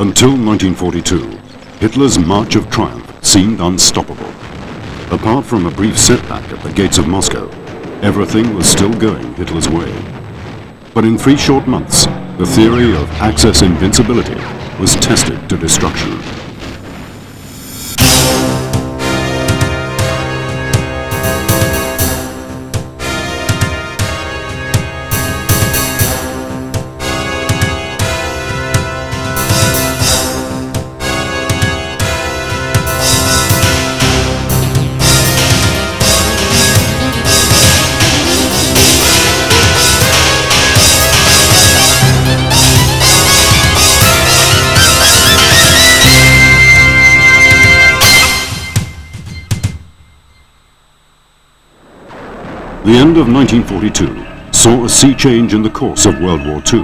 Until 1942, Hitler's march of triumph seemed unstoppable. Apart from a brief setback at the gates of Moscow, everything was still going Hitler's way. But in 3 short months, the theory of Axis invincibility was tested to destruction. The end of 1942 saw a sea change in the course of World War II.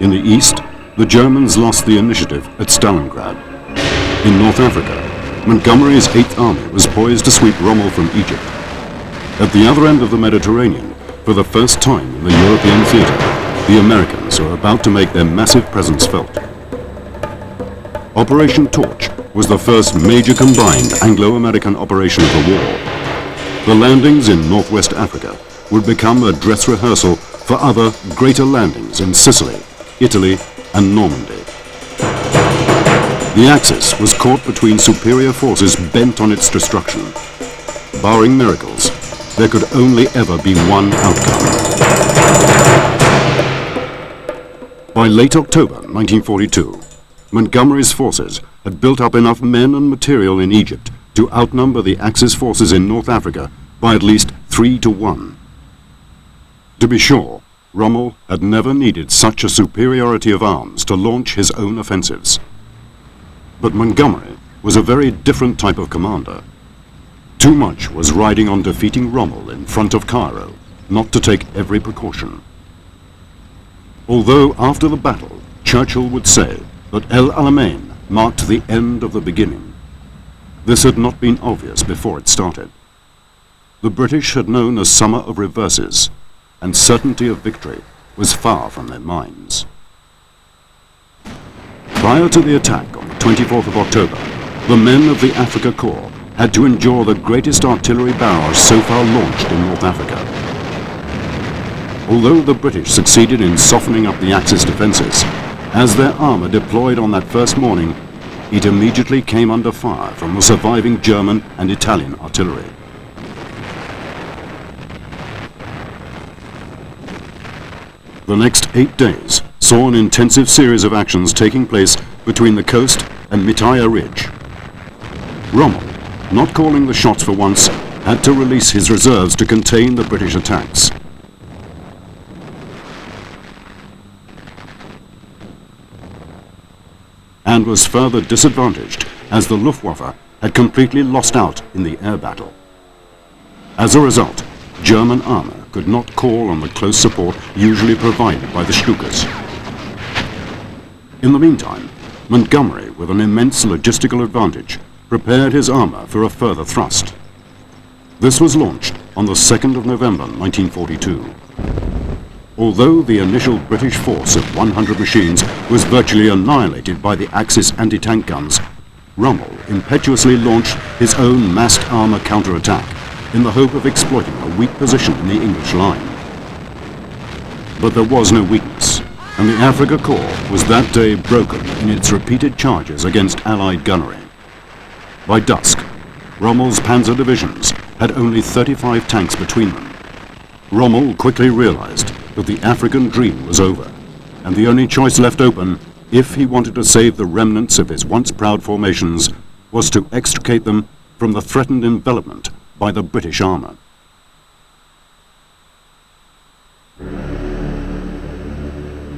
In the east, the Germans lost the initiative at Stalingrad. In North Africa, Montgomery's 8th Army was poised to sweep Rommel from Egypt. At the other end of the Mediterranean, for the first time in the European theater, the Americans are about to make their massive presence felt. Operation Torch was the first major combined Anglo-American operation of the war. The landings in northwest Africa would become a dress rehearsal for other greater landings in Sicily, Italy, and Normandy. The Axis was caught between superior forces bent on its destruction. Barring miracles, there could only ever be one outcome. By late October 1942, Montgomery's forces had built up enough men and material in Egypt to outnumber the Axis forces in North Africa by at least 3 to 1. To be sure, Rommel had never needed such a superiority of arms to launch his own offensives. But Montgomery was a very different type of commander. Too much was riding on defeating Rommel in front of Cairo, not to take every precaution. Although after the battle, Churchill would say that El Alamein marked the end of the beginning, this had not been obvious before it started. The British had known a summer of reverses, and certainty of victory was far from their minds. Prior to the attack on the 24th of October, the men of the Africa Corps had to endure the greatest artillery barrage so far launched in North Africa. Although the British succeeded in softening up the Axis defenses, as their armor deployed on that first morning, it immediately came under fire from the surviving German and Italian artillery. The next 8 days saw an intensive series of actions taking place between the coast and Mitaya Ridge. Rommel, not calling the shots for once, had to release his reserves to contain the British attacks. And was further disadvantaged as the Luftwaffe had completely lost out in the air battle. As a result, German armor could not call on the close support usually provided by the Stukas. In the meantime, Montgomery, with an immense logistical advantage, prepared his armor for a further thrust. This was launched on the 2nd of November 1942. Although the initial British force of 100 machines was virtually annihilated by the Axis anti-tank guns, Rommel impetuously launched his own massed armor counterattack in the hope of exploiting a weak position in the English line. But there was no weakness, and the Africa Corps was that day broken in its repeated charges against Allied gunnery. By dusk, Rommel's panzer divisions had only 35 tanks between them. Rommel quickly realized that the African dream was over, and the only choice left open, if he wanted to save the remnants of his once proud formations, was to extricate them from the threatened envelopment by the British armor.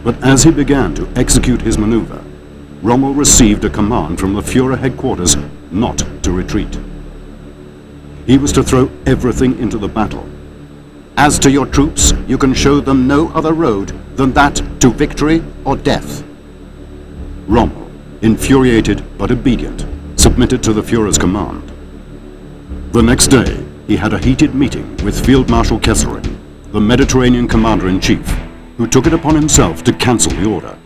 But as he began to execute his maneuver, Rommel received a command from the Führer headquarters not to retreat. He was to throw everything into the battle. As to your troops, you can show them no other road than that to victory or death. Rommel, infuriated but obedient, submitted to the Führer's command. The next day, he had a heated meeting with Field Marshal Kesselring, the Mediterranean commander-in-chief, who took it upon himself to cancel the order.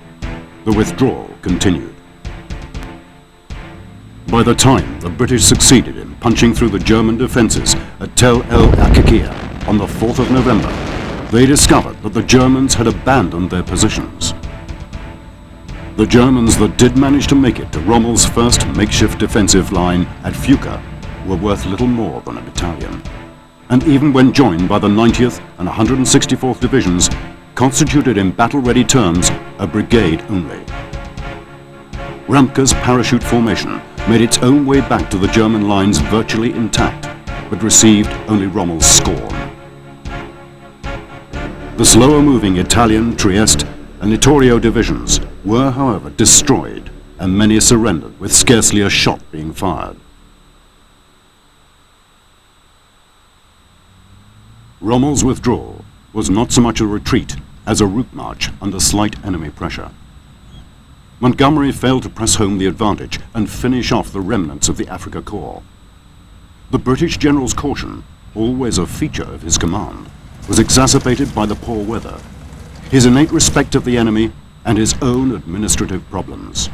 The withdrawal continued. By the time the British succeeded in punching through the German defences at Tel el-Aqiqiyah on the 4th of November, they discovered that the Germans had abandoned their positions. The Germans that did manage to make it to Rommel's first makeshift defensive line at Fuka were worth little more than a battalion, and even when joined by the 90th and 164th Divisions, constituted in battle-ready terms a brigade only. Ramke's parachute formation made its own way back to the German lines virtually intact, but received only Rommel's scorn. The slower-moving Italian, Trieste, and Littorio divisions were, however, destroyed, and many surrendered with scarcely a shot being fired. Rommel's withdrawal was not so much a retreat as a route march under slight enemy pressure. Montgomery failed to press home the advantage and finish off the remnants of the Afrika Korps. The British general's caution, always a feature of his command, was exacerbated by the poor weather, his innate respect of the enemy, and his own administrative problems.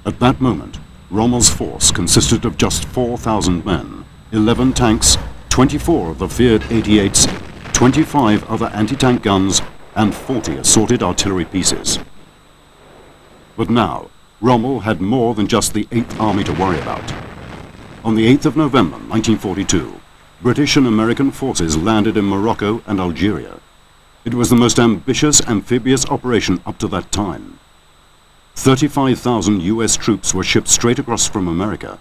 At that moment, Rommel's force consisted of just 4,000 men, 11 tanks, 24 of the feared 88s, 25 other anti-tank guns, and 40 assorted artillery pieces. But now, Rommel had more than just the 8th Army to worry about. On the 8th of November 1942, British and American forces landed in Morocco and Algeria. It was the most ambitious amphibious operation up to that time. 35,000 US troops were shipped straight across from America,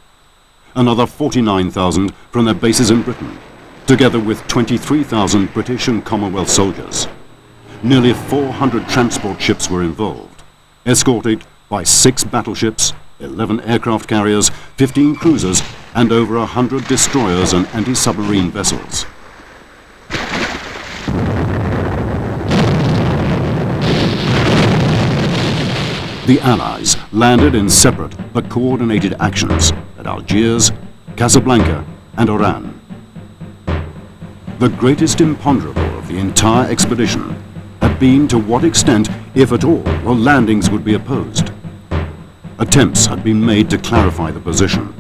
another 49,000 from their bases in Britain, together with 23,000 British and Commonwealth soldiers. Nearly 400 transport ships were involved, escorted by 6 battleships, 11 aircraft carriers, 15 cruisers, and over 100 destroyers and anti-submarine vessels. The Allies landed in separate but coordinated actions at Algiers, Casablanca, and Oran. The greatest imponderable of the entire expedition had been to what extent, if at all, the landings would be opposed. Attempts had been made to clarify the position.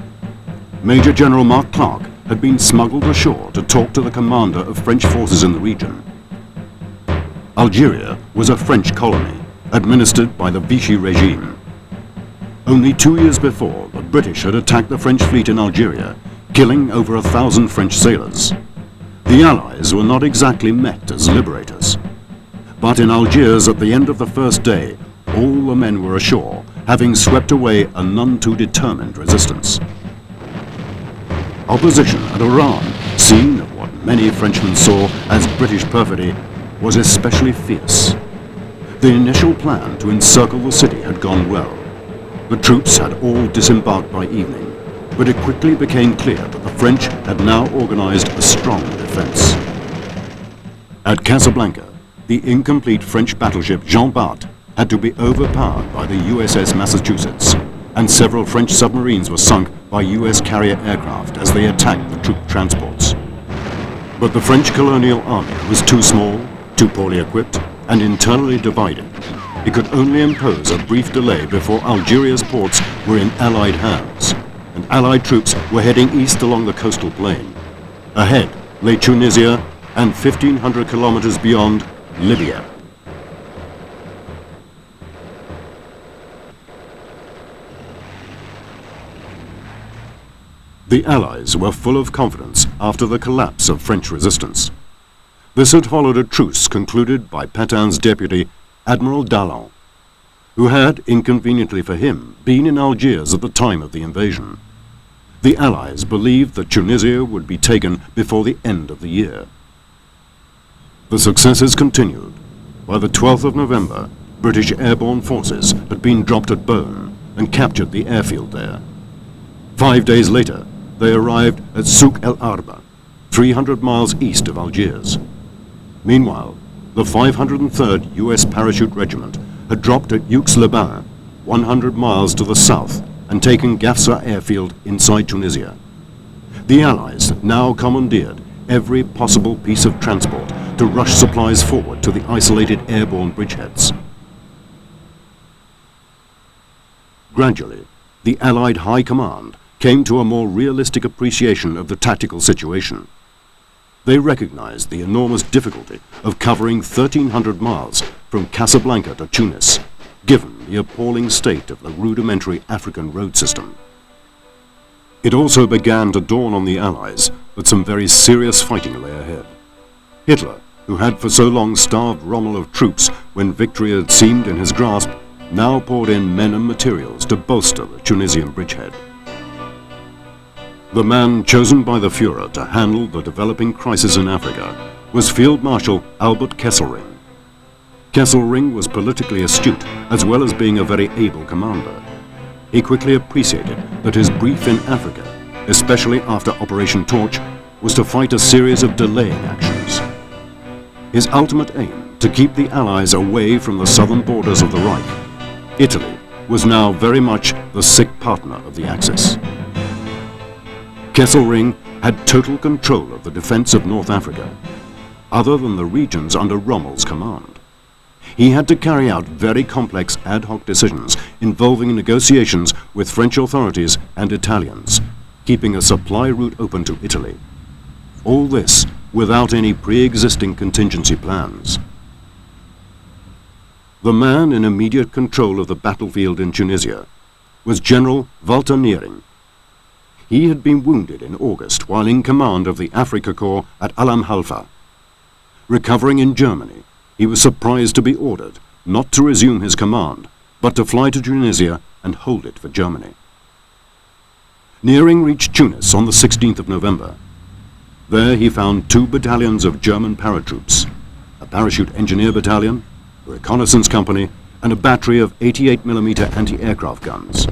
Major General Mark Clark had been smuggled ashore to talk to the commander of French forces in the region. Algeria was a French colony, administered by the Vichy regime. Only 2 years before, the British had attacked the French fleet in Algeria, killing over 1,000 French sailors. The Allies were not exactly met as liberators. But in Algiers, at the end of the first day, all the men were ashore, having swept away a none too determined resistance. Opposition at Oran, scene of what many Frenchmen saw as British perfidy, was especially fierce. The initial plan to encircle the city had gone well. The troops had all disembarked by evening, but it quickly became clear that the French had now organized a strong defense. At Casablanca, the incomplete French battleship Jean Bart had to be overpowered by the USS Massachusetts, and several French submarines were sunk by US carrier aircraft as they attacked the troop transports. But the French colonial army was too small, too poorly equipped, and internally divided. It could only impose a brief delay before Algeria's ports were in Allied hands, and Allied troops were heading east along the coastal plain. Ahead lay Tunisia, and 1,500 kilometers beyond, Libya. The Allies were full of confidence after the collapse of French resistance. This had followed a truce concluded by Pétain's deputy, Admiral Dallon, who had, inconveniently for him, been in Algiers at the time of the invasion. The Allies believed that Tunisia would be taken before the end of the year. The successes continued. By the 12th of November, British airborne forces had been dropped at Beaune and captured the airfield there. 5 days later, they arrived at Souk El Arba, 300 miles east of Algiers. Meanwhile, the 503rd US Parachute Regiment had dropped at Aix-les-Bains, 100 miles to the south, and taken Gafsa airfield inside Tunisia. The Allies now commandeered every possible piece of transport to rush supplies forward to the isolated airborne bridgeheads. Gradually, the Allied High Command came to a more realistic appreciation of the tactical situation. They recognized the enormous difficulty of covering 1,300 miles from Casablanca to Tunis, given the appalling state of the rudimentary African road system. It also began to dawn on the Allies that some very serious fighting lay ahead. Hitler, who had for so long starved Rommel of troops when victory had seemed in his grasp, now poured in men and materials to bolster the Tunisian bridgehead. The man chosen by the Führer to handle the developing crisis in Africa was Field Marshal Albert Kesselring. Kesselring was politically astute as well as being a very able commander. He quickly appreciated that his brief in Africa, especially after Operation Torch, was to fight a series of delaying actions. His ultimate aim, to keep the Allies away from the southern borders of the Reich, Italy, was now very much the sick partner of the Axis. Kesselring had total control of the defense of North Africa, other than the regions under Rommel's command. He had to carry out very complex ad hoc decisions involving negotiations with French authorities and Italians, keeping a supply route open to Italy. All this without any pre-existing contingency plans. The man in immediate control of the battlefield in Tunisia was General Walter Neering. He had been wounded in August while in command of the Afrika Korps at Alam Halfa. Recovering in Germany, he was surprised to be ordered not to resume his command, but to fly to Tunisia and hold it for Germany. Neering reached Tunis on the 16th of November. There he found 2 battalions of German paratroops, a parachute engineer battalion, a reconnaissance company, and a battery of 88mm anti-aircraft guns.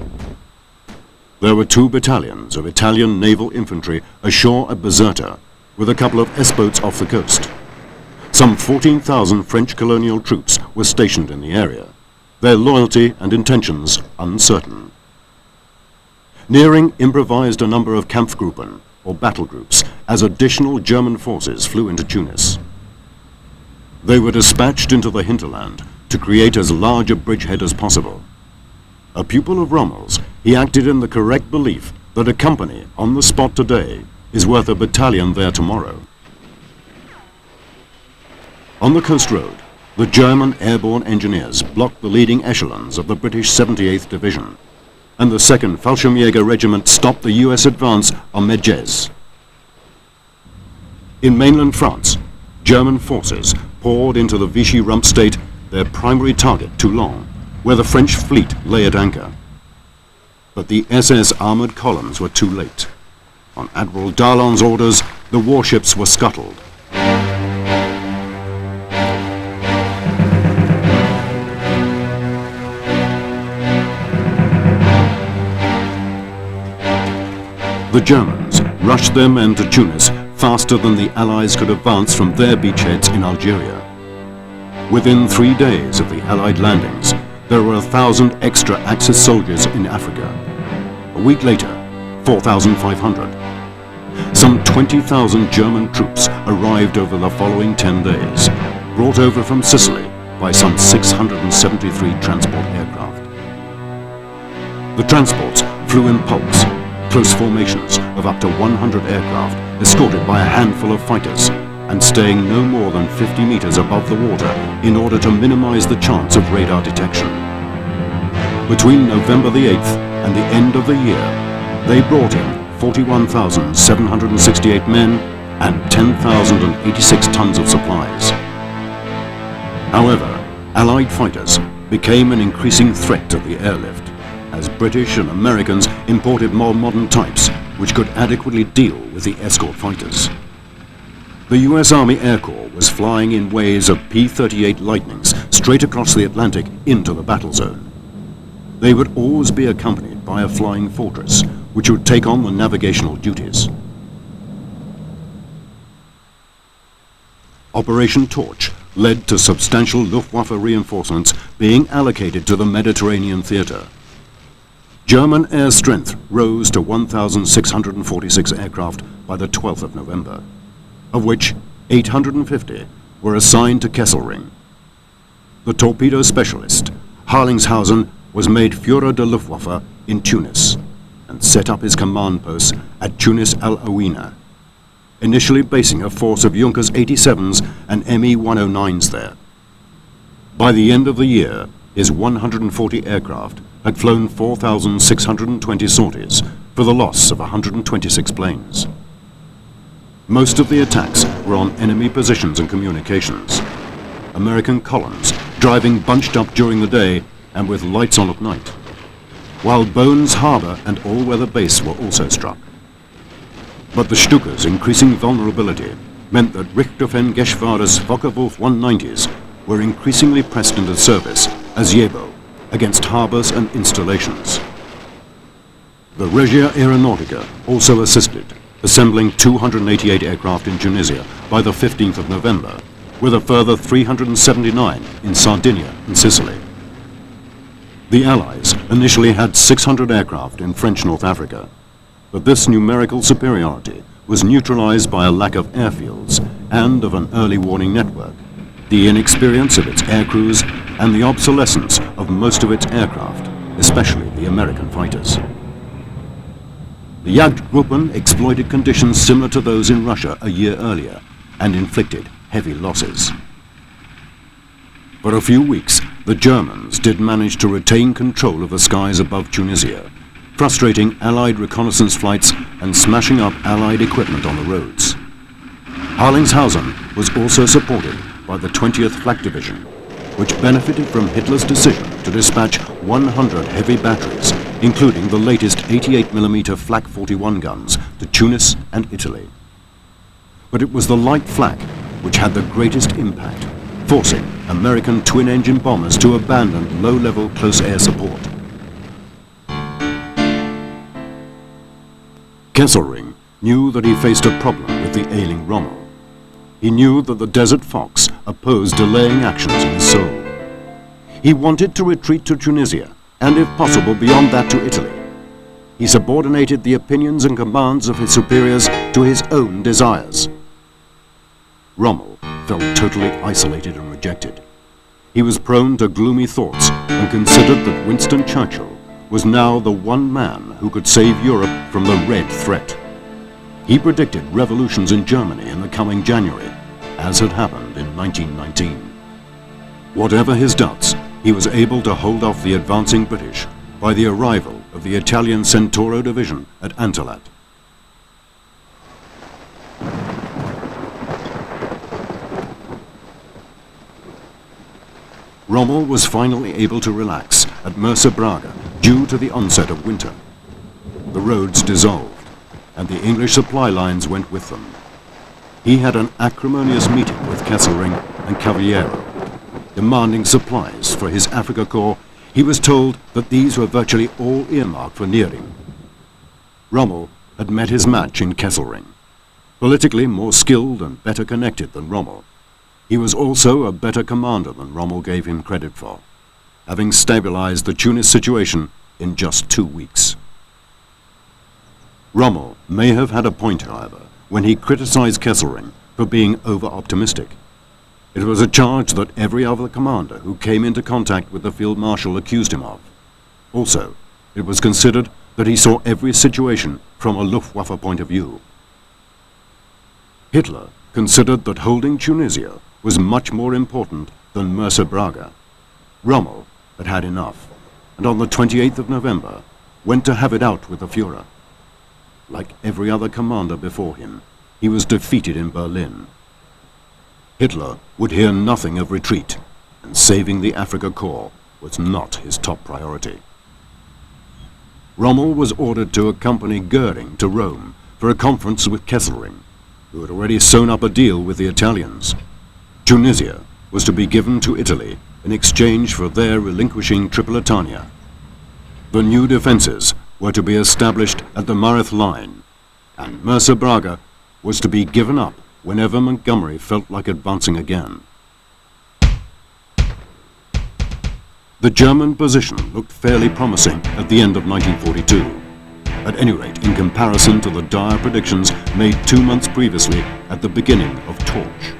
There were 2 battalions of Italian naval infantry ashore at Bizerta, with a couple of S-boats off the coast. Some 14,000 French colonial troops were stationed in the area, their loyalty and intentions uncertain. Neering improvised a number of Kampfgruppen, or battle groups, as additional German forces flew into Tunis. They were dispatched into the hinterland to create as large a bridgehead as possible. A pupil of Rommel's, he acted in the correct belief that a company on the spot today is worth a battalion there tomorrow. On the coast road, the German airborne engineers blocked the leading echelons of the British 78th Division, and the 2nd Fallschirmjäger Regiment stopped the US advance on Megève. In mainland France, German forces poured into the Vichy Rump State, their primary target, Toulon, where the French fleet lay at anchor. But the SS armored columns were too late. On Admiral Darlan's orders, the warships were scuttled. The Germans rushed their men to Tunis faster than the Allies could advance from their beachheads in Algeria. Within 3 days of the Allied landings, there were 1,000 extra Axis soldiers in Africa. A week later, 4,500. Some 20,000 German troops arrived over the following 10 days, brought over from Sicily by some 673 transport aircraft. The transports flew in pulks, close formations of up to 100 aircraft, escorted by a handful of fighters, and staying no more than 50 meters above the water in order to minimize the chance of radar detection. Between November the 8th and the end of the year, they brought in 41,768 men and 10,086 tons of supplies. However, Allied fighters became an increasing threat to the airlift, as British and Americans imported more modern types which could adequately deal with the escort fighters. The US Army Air Corps was flying in waves of P-38 Lightnings straight across the Atlantic into the battle zone. They would always be accompanied by a flying fortress, which would take on the navigational duties. Operation Torch led to substantial Luftwaffe reinforcements being allocated to the Mediterranean theater. German air strength rose to 1,646 aircraft by the 12th of November, of which 850 were assigned to Kesselring. The torpedo specialist, Harlingshausen, was made Führer der Luftwaffe in Tunis and set up his command posts at Tunis al-Awina, initially basing a force of Junkers 87s and Me-109s there. By the end of the year, his 140 aircraft had flown 4,620 sorties for the loss of 126 planes. Most of the attacks were on enemy positions and communications. American columns driving bunched up during the day and with lights on at night, while Bones Harbor and all-weather base were also struck. But the Stuka's increasing vulnerability meant that Richterfen-Geschwader's Focke-Wulf 190s were increasingly pressed into service as Jebo against harbors and installations. The Regia Aeronautica also assisted, assembling 288 aircraft in Tunisia by the 15th of November, with a further 379 in Sardinia and Sicily. The Allies initially had 600 aircraft in French North Africa, but this numerical superiority was neutralized by a lack of airfields and of an early warning network, the inexperience of its air crews, and the obsolescence of most of its aircraft, especially the American fighters. The Jagdgruppen exploited conditions similar to those in Russia a year earlier and inflicted heavy losses. For a few weeks, the Germans did manage to retain control of the skies above Tunisia, frustrating Allied reconnaissance flights and smashing up Allied equipment on the roads. Harlingshausen was also supported by the 20th Flak Division, which benefited from Hitler's decision to dispatch 100 heavy batteries, including the latest 88mm Flak 41 guns, to Tunis and Italy. But it was the light flak which had the greatest impact, forcing American twin-engine bombers to abandon low-level close air support. Kesselring knew that he faced a problem with the ailing Rommel. He knew that the Desert Fox opposed delaying actions in his soul. He wanted to retreat to Tunisia, and if possible beyond that to Italy. He subordinated the opinions and commands of his superiors to his own desires. Rommel felt totally isolated and rejected. He was prone to gloomy thoughts and considered that Winston Churchill was now the one man who could save Europe from the Red threat. He predicted revolutions in Germany in the coming January, as had happened in 1919. Whatever his doubts, he was able to hold off the advancing British by the arrival of the Italian Centauro Division at Antalat. Rommel was finally able to relax at Mersa Braga due to the onset of winter. The roads dissolved, and the English supply lines went with them. He had an acrimonious meeting with Kesselring and Cavaliero. Demanding supplies for his Africa Corps, he was told that these were virtually all earmarked for Neering. Rommel had met his match in Kesselring. Politically more skilled and better connected than Rommel, he was also a better commander than Rommel gave him credit for, having stabilized the Tunis situation in just 2 weeks. Rommel may have had a point, however, when he criticized Kesselring for being over-optimistic. It was a charge that every other commander who came into contact with the Field Marshal accused him of. Also, it was considered that he saw every situation from a Luftwaffe point of view. Hitler considered that holding Tunisia was much more important than Mersa Braga. Rommel had had enough, and on the 28th of November went to have it out with the Führer. Like every other commander before him, he was defeated in Berlin. Hitler would hear nothing of retreat, and saving the Afrika Korps was not his top priority. Rommel was ordered to accompany Goering to Rome for a conference with Kesselring, who had already sewn up a deal with the Italians. Tunisia was to be given to Italy in exchange for their relinquishing Tripolitania. The new defences were to be established at the Mareth Line, and Mersa Braga was to be given up whenever Montgomery felt like advancing again. The German position looked fairly promising at the end of 1942, at any rate in comparison to the dire predictions made 2 months previously at the beginning of Torch.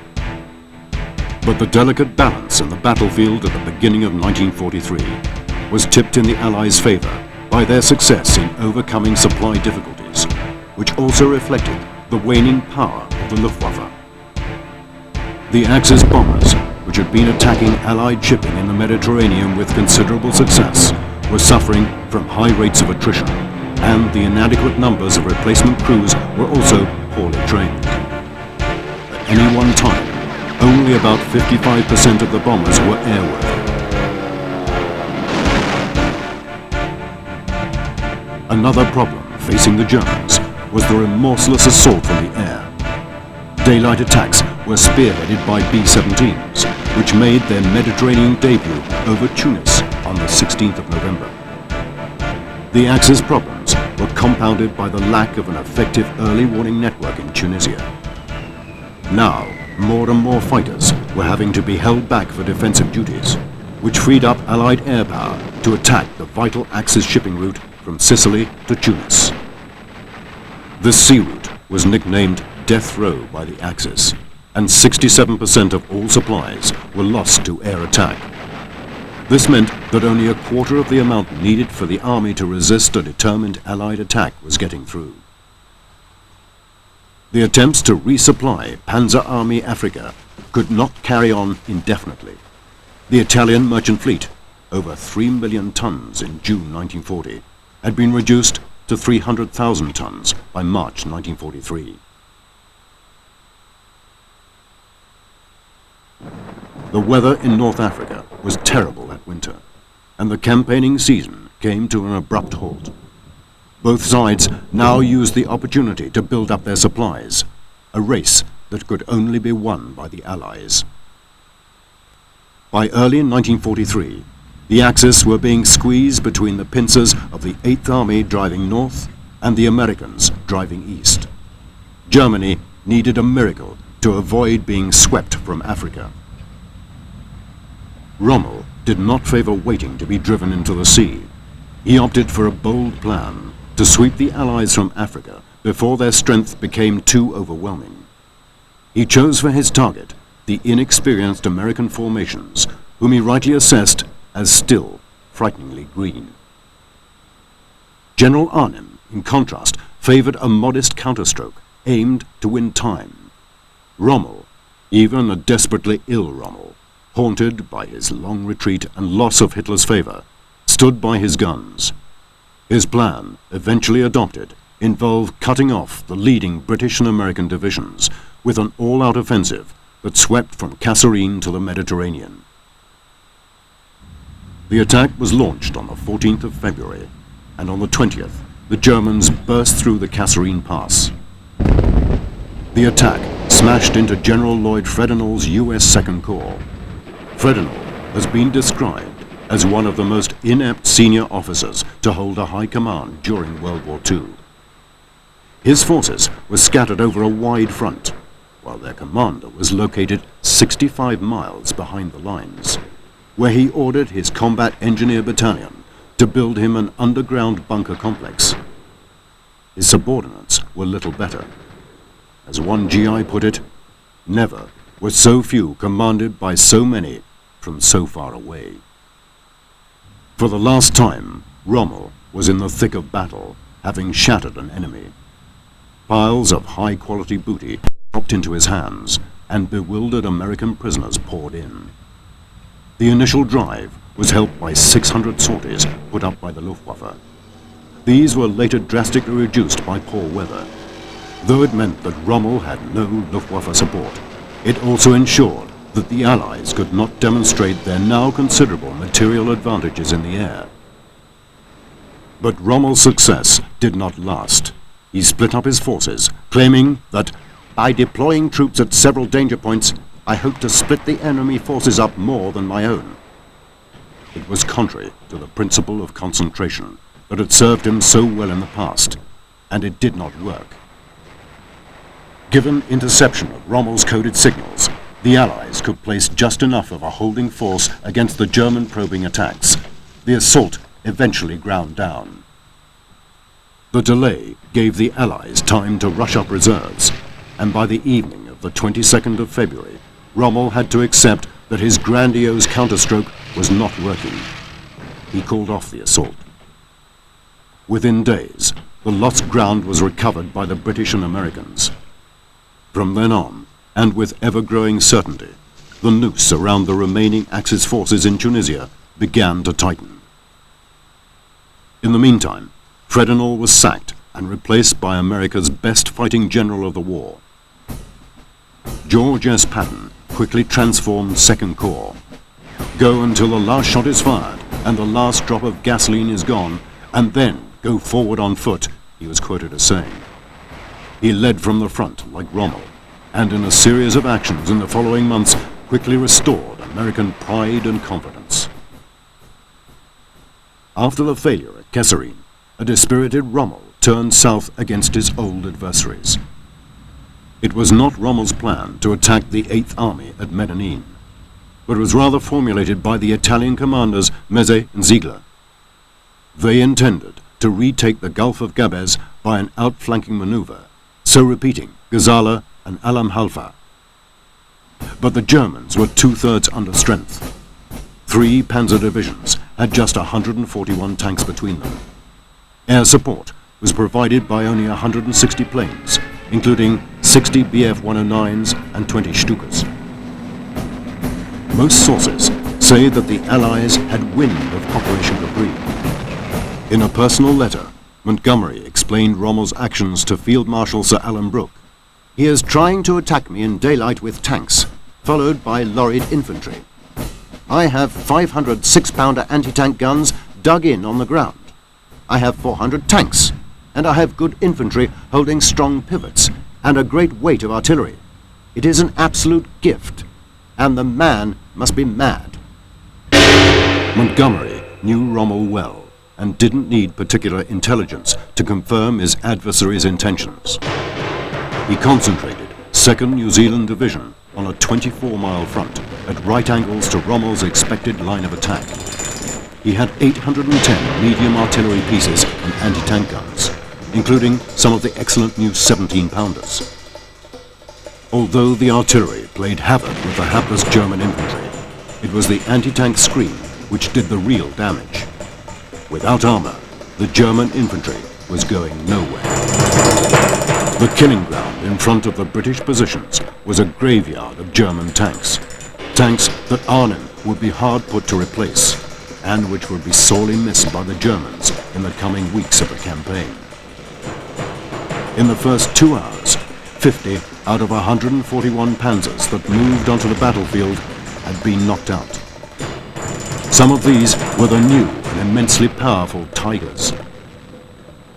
But the delicate balance in the battlefield at the beginning of 1943 was tipped in the Allies' favor by their success in overcoming supply difficulties, which also reflected the waning power of the Luftwaffe. The Axis bombers, which had been attacking Allied shipping in the Mediterranean with considerable success, were suffering from high rates of attrition, and the inadequate numbers of replacement crews were also poorly trained. At any one time, only about 55% of the bombers were airworthy. Another problem facing the Germans was the remorseless assault from the air. Daylight attacks were spearheaded by B-17s, which made their Mediterranean debut over Tunis on the 16th of November. The Axis problems were compounded by the lack of an effective early warning network in Tunisia. Now, more and more fighters were having to be held back for defensive duties, which freed up Allied air power to attack the vital Axis shipping route from Sicily to Tunis. This sea route was nicknamed Death Row by the Axis, and 67% of all supplies were lost to air attack. This meant that only a quarter of the amount needed for the army to resist a determined Allied attack was getting through. The attempts to resupply Panzer Army Africa could not carry on indefinitely. The Italian merchant fleet, over 3 million tons in June 1940, had been reduced to 300,000 tons by March 1943. The weather in North Africa was terrible that winter, and the campaigning season came to an abrupt halt. Both sides now used the opportunity to build up their supplies, a race that could only be won by the Allies. By early 1943, the Axis were being squeezed between the pincers of the 8th Army driving north and the Americans driving east. Germany needed a miracle to avoid being swept from Africa. Rommel did not favor waiting to be driven into the sea. He opted for a bold plan to sweep the Allies from Africa before their strength became too overwhelming. He chose for his target the inexperienced American formations, whom he rightly assessed as still frighteningly green. General Arnim, in contrast, favored a modest counterstroke aimed to win time. Rommel, even a desperately ill Rommel, haunted by his long retreat and loss of Hitler's favor, stood by his guns. His plan, eventually adopted, involved cutting off the leading British and American divisions with an all-out offensive that swept from Kasserine to the Mediterranean. The attack was launched on the 14th of February, and on the 20th, the Germans burst through the Kasserine Pass. The attack smashed into General Lloyd Fredinal's U.S. Second Corps. Fredinal has been described as one of the most inept senior officers to hold a high command during World War II. His forces were scattered over a wide front, while their commander was located 65 miles behind the lines, where he ordered his combat engineer battalion to build him an underground bunker complex. His subordinates were little better. As one GI put it, never were so few commanded by so many from so far away. For the last time, Rommel was in the thick of battle, having shattered an enemy. Piles of high-quality booty dropped into his hands, and bewildered American prisoners poured in. The initial drive was helped by 600 sorties put up by the Luftwaffe. These were later drastically reduced by poor weather. Though it meant that Rommel had no Luftwaffe support, it also ensured that the Allies could not demonstrate their now considerable material advantages in the air. But Rommel's success did not last. He split up his forces, claiming that by deploying troops at several danger points, I hope to split the enemy forces up more than my own. It was contrary to the principle of concentration that had served him so well in the past, and it did not work. Given interception of Rommel's coded signals, the Allies could place just enough of a holding force against the German probing attacks. The assault eventually ground down. The delay gave the Allies time to rush up reserves, and by the evening of the 22nd of February, Rommel had to accept that his grandiose counterstroke was not working. He called off the assault. Within days, the lost ground was recovered by the British and Americans. From then on, and with ever-growing certainty, the noose around the remaining Axis forces in Tunisia began to tighten. In the meantime, Fredinal was sacked and replaced by America's best fighting general of the war. George S. Patton quickly transformed Second Corps. Go until the last shot is fired and the last drop of gasoline is gone, and then go forward on foot, he was quoted as saying. He led from the front like Rommel, and in a series of actions in the following months quickly restored American pride and confidence. After the failure at Kesserine, a dispirited Rommel turned south against his old adversaries. It was not Rommel's plan to attack the Eighth Army at Medellin, but was rather formulated by the Italian commanders Meze and Ziegler. They intended to retake the Gulf of Gabes by an outflanking maneuver, so repeating Gazala and Alam Halfa. But the Germans were two-thirds under strength. 3 panzer divisions had just 141 tanks between them. Air support was provided by only 160 planes, including 60 Bf-109s and 20 Stukas. Most sources say that the Allies had wind of Operation Capri. In a personal letter, Montgomery explained Rommel's actions to Field Marshal Sir Alan Brooke. He is trying to attack me in daylight with tanks, followed by lorried infantry. I have 500 6-pounder anti-tank guns dug in on the ground. I have 400 tanks, and I have good infantry holding strong pivots and a great weight of artillery. It is an absolute gift, and the man must be mad. Montgomery knew Rommel well and didn't need particular intelligence to confirm his adversary's intentions. He concentrated 2nd New Zealand Division on a 24-mile front at right angles to Rommel's expected line of attack. He had 810 medium artillery pieces and anti-tank guns, including some of the excellent new 17-pounders. Although the artillery played havoc with the hapless German infantry, it was the anti-tank screen which did the real damage. Without armor, the German infantry was going nowhere. The killing ground in front of the British positions was a graveyard of German tanks. Tanks that Arnhem would be hard put to replace, and which would be sorely missed by the Germans in the coming weeks of the campaign. In the first 2 hours, 50 out of 141 panzers that moved onto the battlefield had been knocked out. Some of these were the new and immensely powerful Tigers.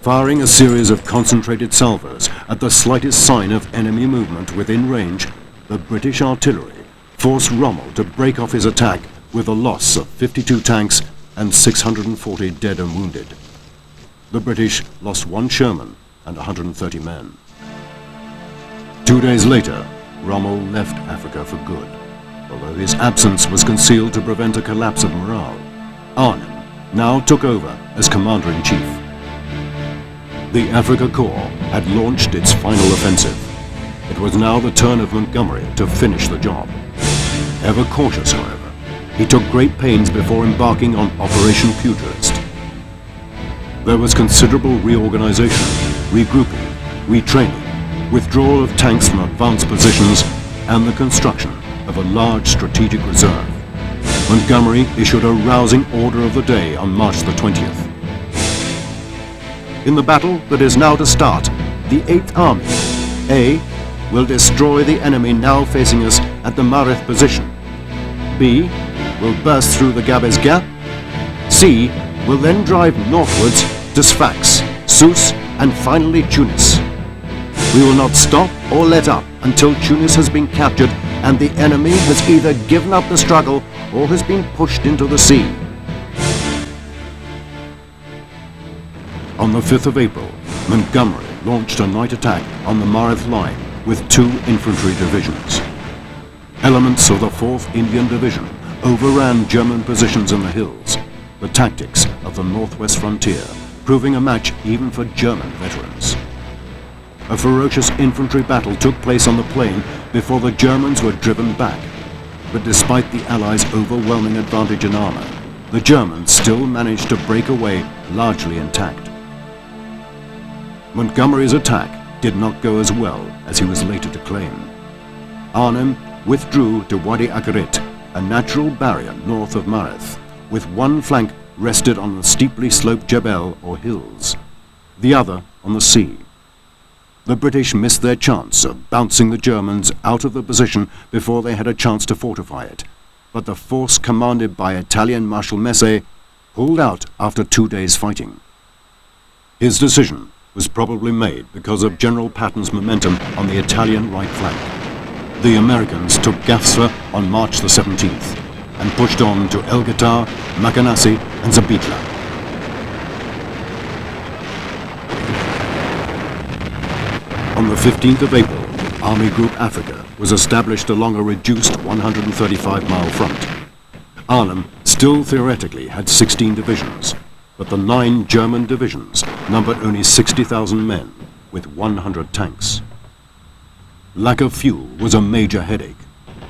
Firing a series of concentrated salvos at the slightest sign of enemy movement within range, the British artillery forced Rommel to break off his attack with a loss of 52 tanks and 640 dead and wounded. The British lost 1 Sherman and 130 men. 2 days later, Rommel left Africa for good, although his absence was concealed to prevent a collapse of morale. Arnhem now took over as Commander-in-Chief. The Africa Corps had launched its final offensive. It was now the turn of Montgomery to finish the job. Ever cautious, however, he took great pains before embarking on Operation Pugilist. There was considerable reorganization, regrouping, retraining, withdrawal of tanks from advanced positions, and the construction of a large strategic reserve. Montgomery issued a rousing order of the day on March the 20th. In the battle that is now to start, the Eighth Army, A, will destroy the enemy now facing us at the Mareth position. B, will burst through the Gabes Gap. C, will then drive northwards to Sfax, Sousse, and finally Tunis. We will not stop or let up until Tunis has been captured and the enemy has either given up the struggle or has been pushed into the sea. On the 5th of April, Montgomery launched a night attack on the Mareth line with 2 infantry divisions. Elements of the 4th Indian Division overran German positions in the hills, the tactics of the northwest frontier proving a match even for German veterans. A ferocious infantry battle took place on the plain before the Germans were driven back, but despite the Allies' overwhelming advantage in armor, the Germans still managed to break away largely intact. Montgomery's attack did not go as well as he was later to claim. Arnhem withdrew to Wadi Akarit, a natural barrier north of Mareth, with one flank rested on the steeply sloped Jebel or hills, the other on the sea. The British missed their chance of bouncing the Germans out of the position before they had a chance to fortify it, but the force commanded by Italian Marshal Messe pulled out after 2 days fighting. His decision was probably made because of General Patton's momentum on the Italian right flank. The Americans took Gafsa on March the 17th and pushed on to El Ghatar, Makanassi and Zabitla. On the 15th of April, Army Group Africa was established along a reduced 135-mile front. Arnhem still theoretically had 16 divisions, but the 9 German divisions numbered only 60,000 men with 100 tanks. Lack of fuel was a major headache.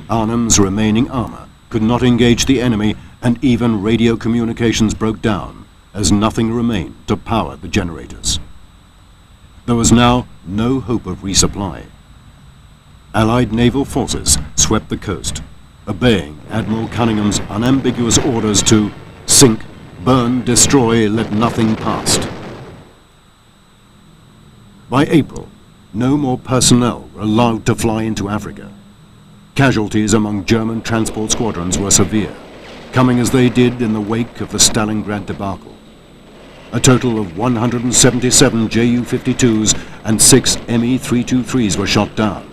Arnhem's remaining armor could not engage the enemy, and even radio communications broke down as nothing remained to power the generators. There was now no hope of resupply. Allied naval forces swept the coast, obeying Admiral Cunningham's unambiguous orders to sink, burn, destroy, let nothing past. By April, no more personnel were allowed to fly into Africa. Casualties among German transport squadrons were severe, coming as they did in the wake of the Stalingrad debacle. A total of 177 Ju-52s and 6 Me-323s were shot down.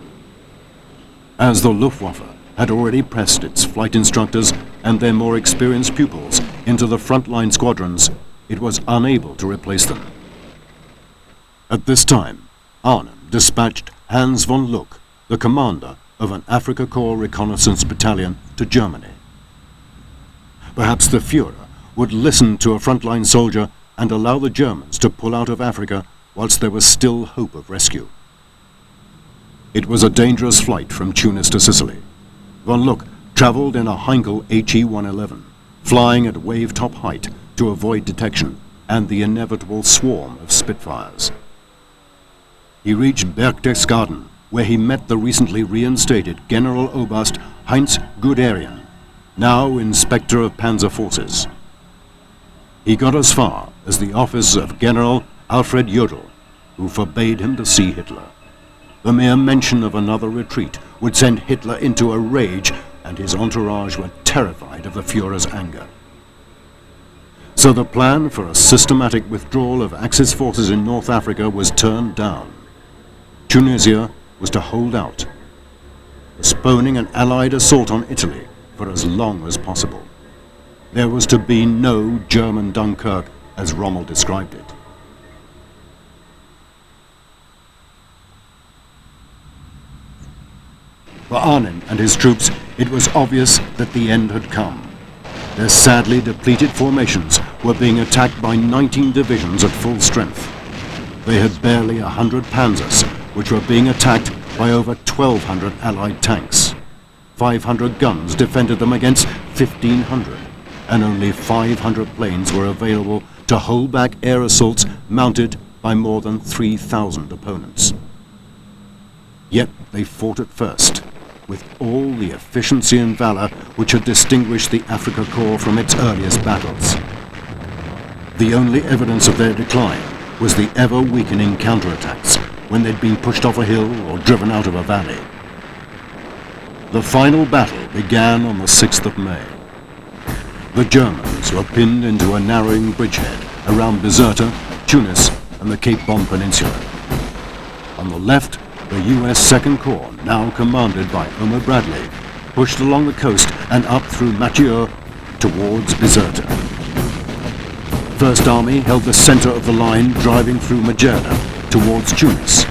As the Luftwaffe had already pressed its flight instructors and their more experienced pupils into the frontline squadrons, it was unable to replace them. At this time, Arnhem dispatched Hans von Luck, the commander of an Afrika Korps reconnaissance battalion, to Germany. Perhaps the Führer would listen to a frontline soldier and allow the Germans to pull out of Africa whilst there was still hope of rescue. It was a dangerous flight from Tunis to Sicily. Von Luck travelled in a Heinkel HE-111, flying at wave-top height to avoid detection and the inevitable swarm of Spitfires. He reached Berchtesgaden, where he met the recently reinstated General Oberst Heinz Guderian, now Inspector of Panzer Forces. He got as far as the office of General Alfred Jodl, who forbade him to see Hitler. The mere mention of another retreat would send Hitler into a rage, and his entourage were terrified of the Führer's anger. So the plan for a systematic withdrawal of Axis forces in North Africa was turned down. Tunisia was to hold out, postponing an Allied assault on Italy for as long as possible. There was to be no German Dunkirk, as Rommel described it. For Arnhem and his troops, it was obvious that the end had come. Their sadly depleted formations were being attacked by 19 divisions at full strength. They had barely 100 panzers, which were being attacked by over 1,200 Allied tanks. 500 guns defended them against 1,500, and only 500 planes were available to hold back air assaults mounted by more than 3,000 opponents. Yet they fought at first, with all the efficiency and valor which had distinguished the Afrika Korps from its earliest battles. The only evidence of their decline was the ever-weakening counterattacks when they'd been pushed off a hill or driven out of a valley. The final battle began on the 6th of May. The Germans were pinned into a narrowing bridgehead around Bizerta, Tunis and the Cape Bon Peninsula. On the left, the US Second Corps, now commanded by Omer Bradley, pushed along the coast and up through Mathieu towards Bizerta. First Army held the center of the line, driving through Majerda towards Tunis,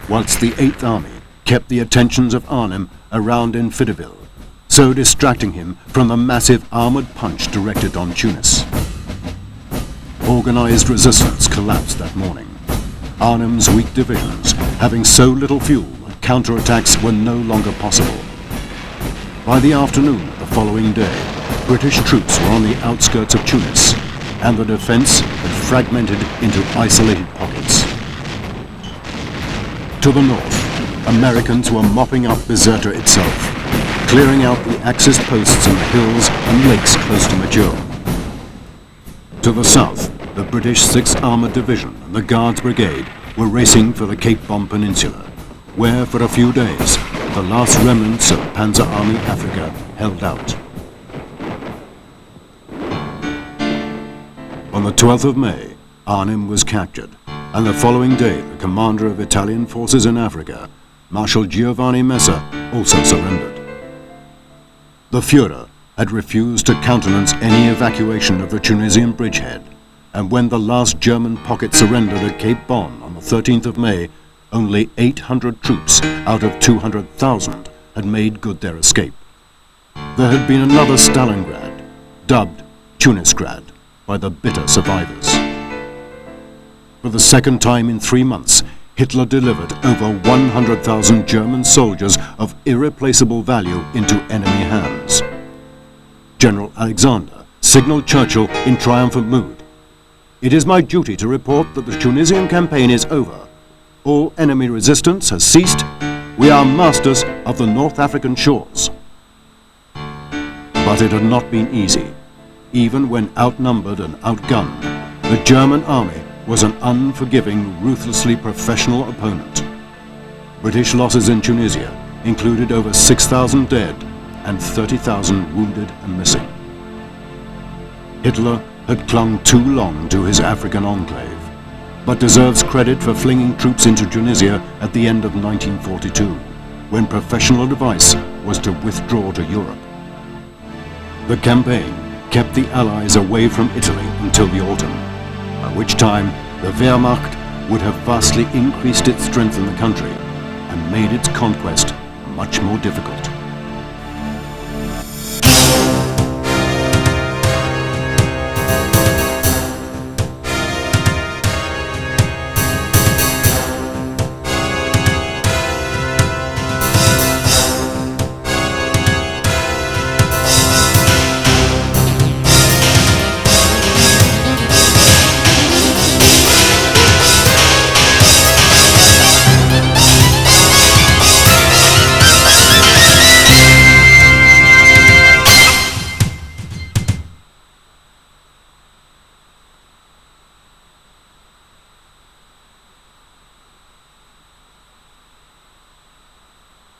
whilst the 8th Army kept the attentions of Arnhem around Infidaville, so distracting him from the massive armored punch directed on Tunis. Organized resistance collapsed that morning. Arnhem's weak divisions, having so little fuel, counterattacks were no longer possible. By the afternoon of the following day, British troops were on the outskirts of Tunis, and the defense had fragmented into isolated pockets. To the north, Americans were mopping up Bizerta itself, clearing out the Axis posts in the hills and lakes close to Mature. To the south, the British 6th Armoured Division and the Guards Brigade were racing for the Cape Bon Peninsula, where for a few days the last remnants of Panzer Army Africa held out. On the 12th of May, Arnhem was captured, and the following day the commander of Italian forces in Africa, Marshal Giovanni Messa, also surrendered. The Führer had refused to countenance any evacuation of the Tunisian bridgehead, and when the last German pocket surrendered at Cape Bon on the 13th of May, only 800 troops out of 200,000 had made good their escape. There had been another Stalingrad, dubbed Tunisgrad by the bitter survivors. For the second time in 3 months, Hitler delivered over 100,000 German soldiers of irreplaceable value into enemy hands. General Alexander signaled Churchill in triumphant mood, "It is my duty to report that the Tunisian campaign is over. All enemy resistance has ceased. We are masters of the North African shores." But it had not been easy. Even when outnumbered and outgunned, the German army was an unforgiving, ruthlessly professional opponent. British losses in Tunisia included over 6,000 dead and 30,000 wounded and missing. Hitler had clung too long to his African enclave, but deserves credit for flinging troops into Tunisia at the end of 1942, when professional advice was to withdraw to Europe. The campaign kept the Allies away from Italy until the autumn, by which time the Wehrmacht would have vastly increased its strength in the country and made its conquest much more difficult.